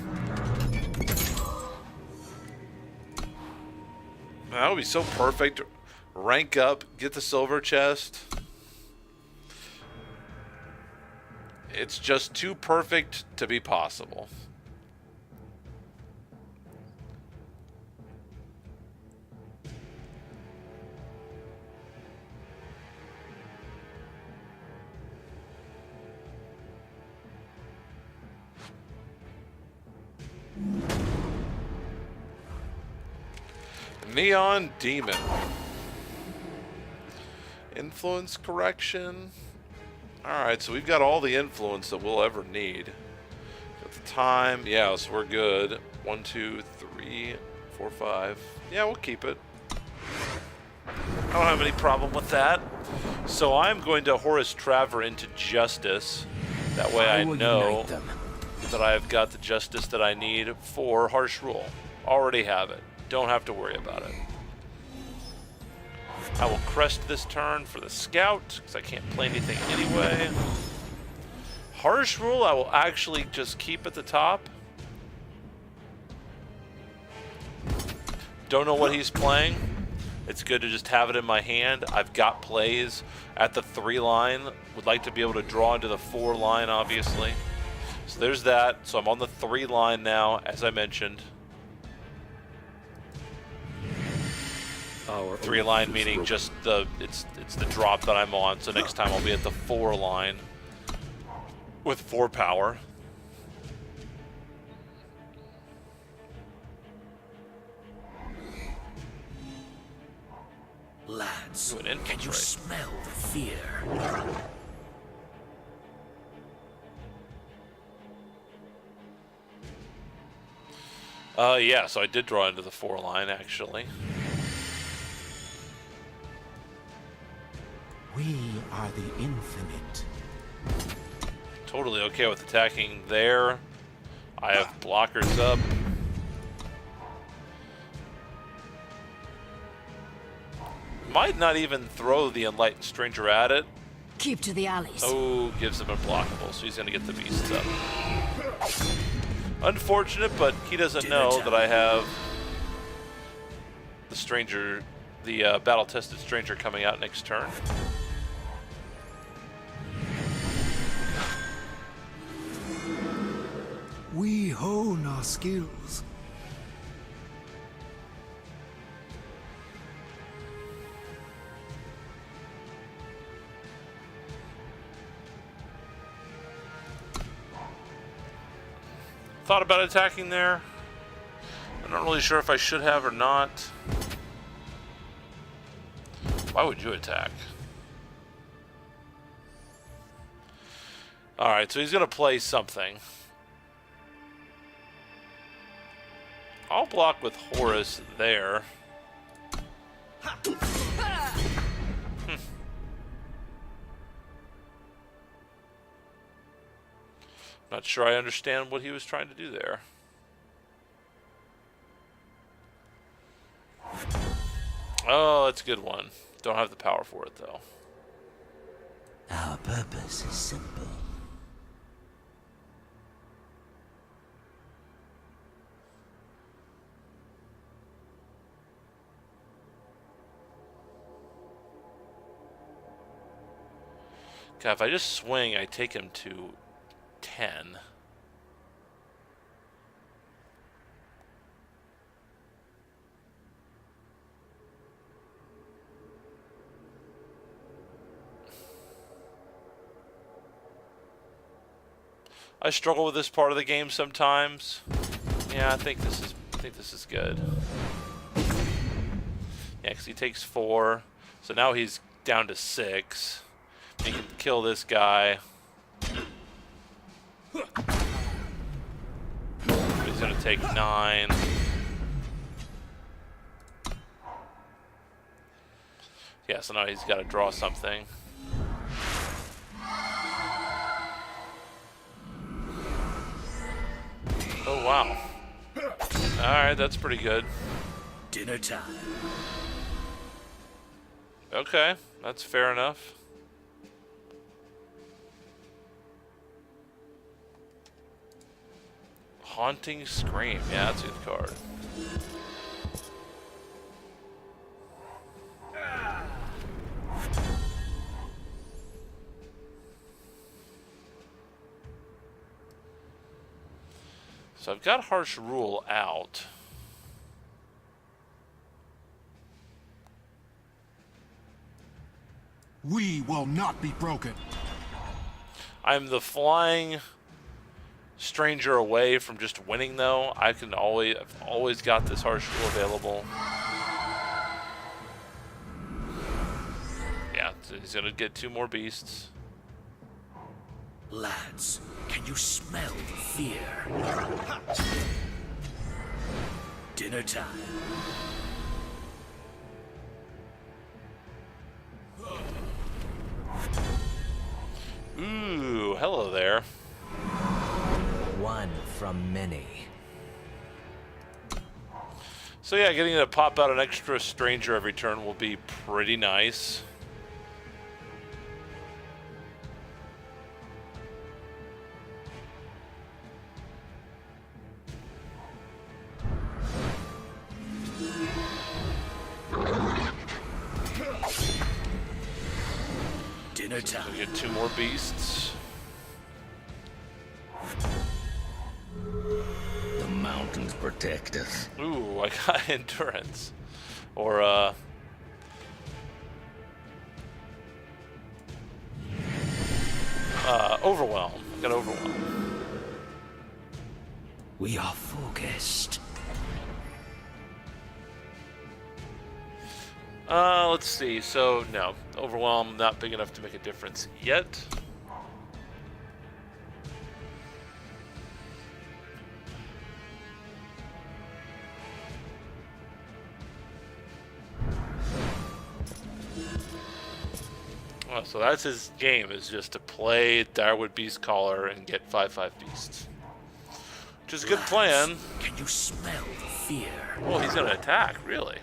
A: That would be so perfect. Rank up, get the silver chest. It's just too perfect to be possible. Neon Demon. Influence correction. Alright, so we've got all the influence that we'll ever need. Got the time. Yeah, so we're good. 1, 2, 3, 4, 5. Yeah, we'll keep it. I don't have any problem with that. So I'm going to Horus Traver into Justice. That way I know that I've got the Justice that I need for Harsh Rule. Already have it. Don't have to worry about it. I will crest this turn for the Scout, because I can't play anything anyway. Harsh Rule I will actually just keep at the top. Don't know what he's playing. It's good to just have it in my hand. I've got plays at the 3 line. Would like to be able to draw into the 4 line, obviously. So there's that. So I'm on the 3 line now, as I mentioned. 3 line meaning just it's the drop that I'm on. So next time I'll be at the 4 line with 4 power.
J: Lads, can you smell the fear?
A: Yeah, so I did draw into the 4 line actually.
J: We are the infinite.
A: Totally okay with attacking there. I have blockers up. Might not even throw the Enlightened Stranger at it.
I: Keep to the alleys.
A: Oh, gives him unblockable, so he's going to get the beasts up. Unfortunate, but he doesn't know that I have the Stranger, the battle-tested Stranger coming out next turn.
J: We hone our skills.
A: Thought about attacking there. I'm not really sure if I should have or not. Why would you attack? Alright, so he's going to play something. I'll block with Horus there. Not sure I understand what he was trying to do there. Oh, that's a good one. Don't have the power for it, though.
J: Our purpose is simple.
A: God, if I just swing, I take him to 10. I struggle with this part of the game sometimes. Yeah, I think this is good. Yeah, because he takes 4, so now he's down to 6. He can kill this guy. He's gonna take 9. Yeah, so now he's got to draw something. Oh, wow. Alright, that's pretty good.
F: Dinner time.
A: Okay, that's fair enough. Haunting Scream. Yeah, that's a good card. So I've got Harsh Rule out.
G: We will not be broken.
A: I'm the flying stranger away from just winning, though. I've always got this Harsh Rule available. Yeah, so he's gonna get 2 more beasts.
F: Lads, can you smell the fear? Dinner time.
A: Ooh, hello there.
J: One from many.
A: So yeah, getting to pop out an extra stranger every turn will be pretty nice.
F: Dinner time.
A: We get 2 more beasts.
J: The mountains protect us.
A: Ooh, I got endurance. Or, overwhelm. I got overwhelm.
F: We are focused.
A: Let's see. So, no. Overwhelm, not big enough to make a difference yet. Oh, so that's his game, is just to play Direward Beastcaller and get 5/5 beasts. Which is a good plan.
F: Can you smell the fear?
A: Oh, he's gonna attack, really?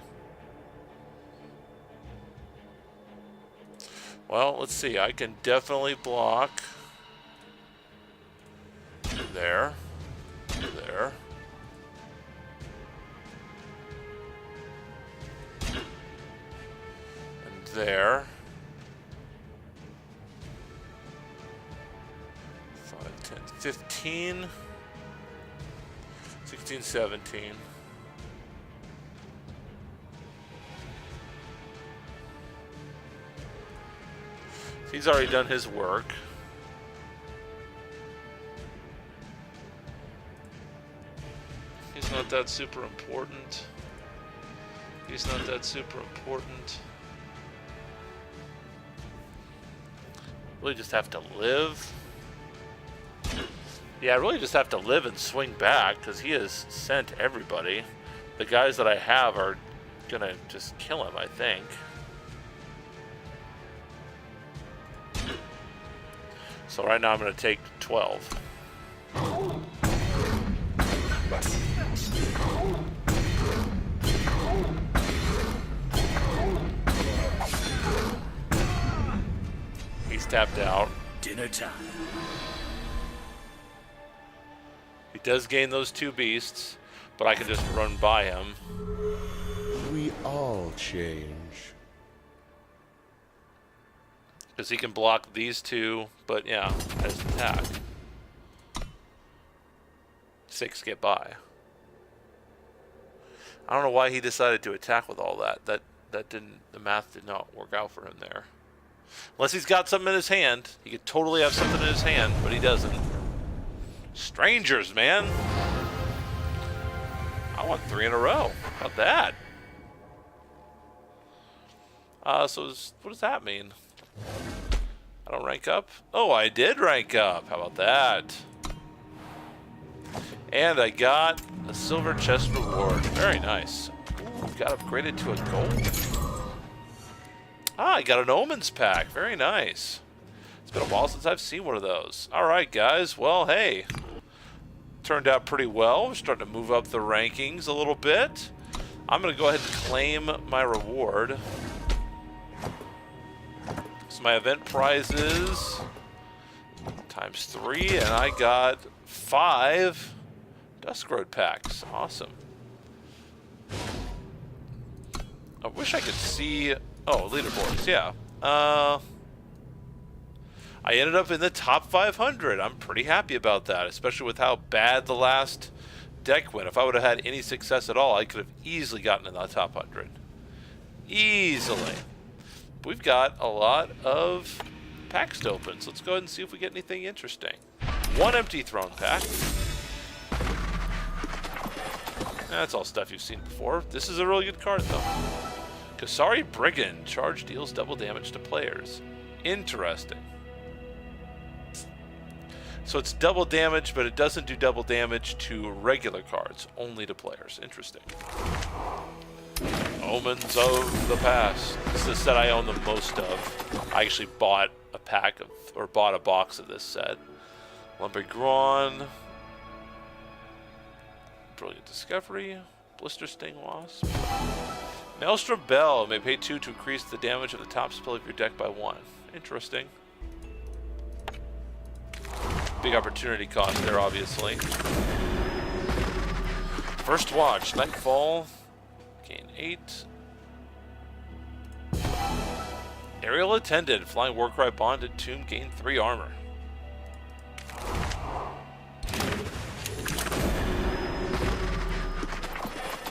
A: Well, let's see. I can definitely block. There. There. And there. 5, 10, 15. 16, 17. He's already done his work. He's not that super important. He's not that super important. Really just have to live. Yeah, I really just have to live and swing back, because he has sent everybody. The guys that I have are gonna just kill him, I think. So right now I'm going to take 12. He's tapped out.
F: Dinner time.
A: He does gain those 2 beasts, but I can just run by him.
H: We all change.
A: Because he can block these 2, but yeah, as an attack. 6 get by. I don't know why he decided to attack with all that. That didn't, the math did not work out for him there. Unless he's got something in his hand. He could totally have something in his hand, but he doesn't. Strangers, man. I want 3 in a row. How about that? What does that mean? I don't rank up? Oh, I did rank up. How about that? And I got a silver chest reward. Very nice. Ooh, got upgraded to a gold. Ah, I got an Omens pack. Very nice. It's been a while since I've seen one of those. Alright, guys. Well, hey. Turned out pretty well. We're starting to move up the rankings a little bit. I'm going to go ahead and claim my reward. So my event prizes times 3, and I got 5 Dusk Road packs. Awesome. I wish I could see... Oh, leaderboards, yeah. I ended up in the top 500. I'm pretty happy about that, especially with how bad the last deck went. If I would have had any success at all, I could have easily gotten in the top 100. Easily. We've got a lot of packs to open, so let's go ahead and see if we get anything interesting. 1 empty throne pack. That's all stuff you've seen before. This is a really good card, though. Kasari Brigand. Charge deals double damage to players. Interesting. So it's double damage, but it doesn't do double damage to regular cards, only to players. Interesting. Omens of the Past. This is the set I own the most of. I actually bought a pack of, or bought a box of this set. Lumbergrawn. Brilliant Discovery. Blister Sting Wasp. Maelstrom Bell. May pay 2 to increase the damage of the top spell of your deck by 1. Interesting. Big opportunity cost there, obviously. First Watch. Nightfall. Gain 8. Aerial Attendant. Flying Warcry Bonded Tomb. Gain 3 armor.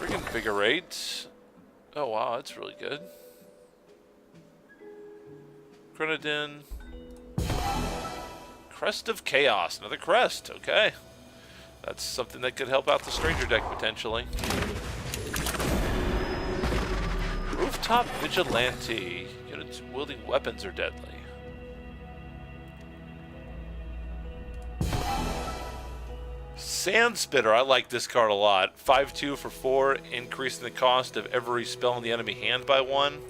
A: Reinvigorate. Oh wow, that's really good. Grenadin. Crest of Chaos. Another crest. Okay. That's something that could help out the Stranger deck potentially. Rooftop Vigilante. Units wielding weapons are deadly. Sandspitter. I like this card a lot. 5/2 for 4, increasing the cost of every spell in the enemy hand by 1.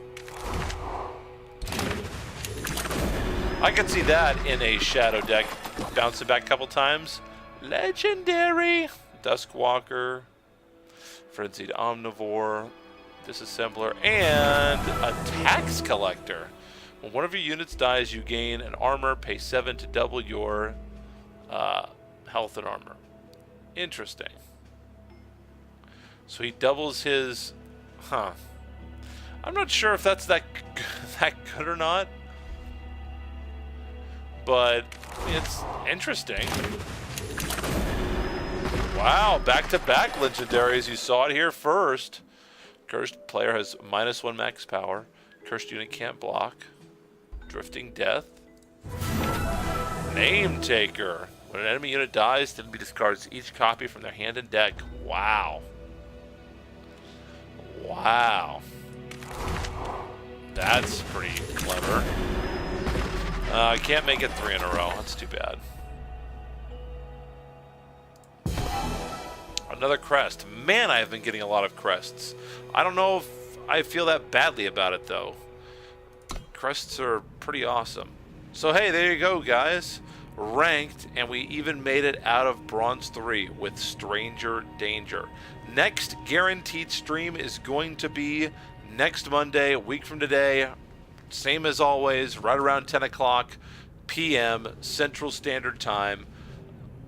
A: I could see that in a Shadow deck, bouncing back a couple times. Legendary. Duskwalker. Frenzied Omnivore. Disassembler. And a Tax Collector. When one of your units dies, you gain an armor, pay 7 to double your health and armor. Interesting. So he doubles his... Huh. I'm not sure if that's that good or not. But it's interesting. Wow, back-to-back legendaries. You saw it here first. Cursed player has -1 max power. Cursed unit can't block. Drifting Death. Name Taker. When an enemy unit dies, the enemy discards each copy from their hand and deck. Wow. Wow. That's pretty clever. I can't make it 3 in a row. That's too bad. Another crest. Man, I have been getting a lot of crests. I don't know if I feel that badly about it, though. Crests are pretty awesome. So, hey, there you go, guys. Ranked, and we even made it out of Bronze 3 with Stranger Danger. Next guaranteed stream is going to be next Monday, a week from today. Same as always, right around 10 o'clock. p.m. Central Standard Time.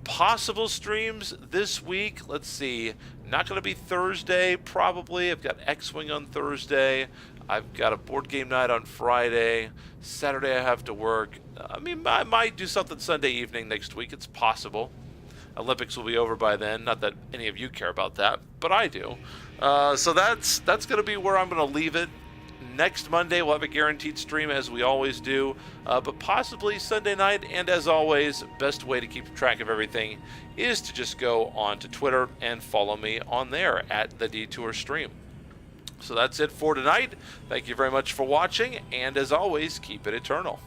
A: Possible streams this week. Let's see. Not going to be Thursday, probably. I've got X-Wing on Thursday. I've got a board game night on Friday. Saturday I have to work. I mean, I might do something Sunday evening next week. It's possible. Olympics will be over by then. Not that any of you care about that, but I do. So that's going to be where I'm going to leave it. Next Monday, we'll have a guaranteed stream as we always do, but possibly Sunday night. And as always, best way to keep track of everything is to just go on to Twitter and follow me on there at the Detour Stream. So that's it for tonight. Thank you very much for watching, and as always, keep it eternal.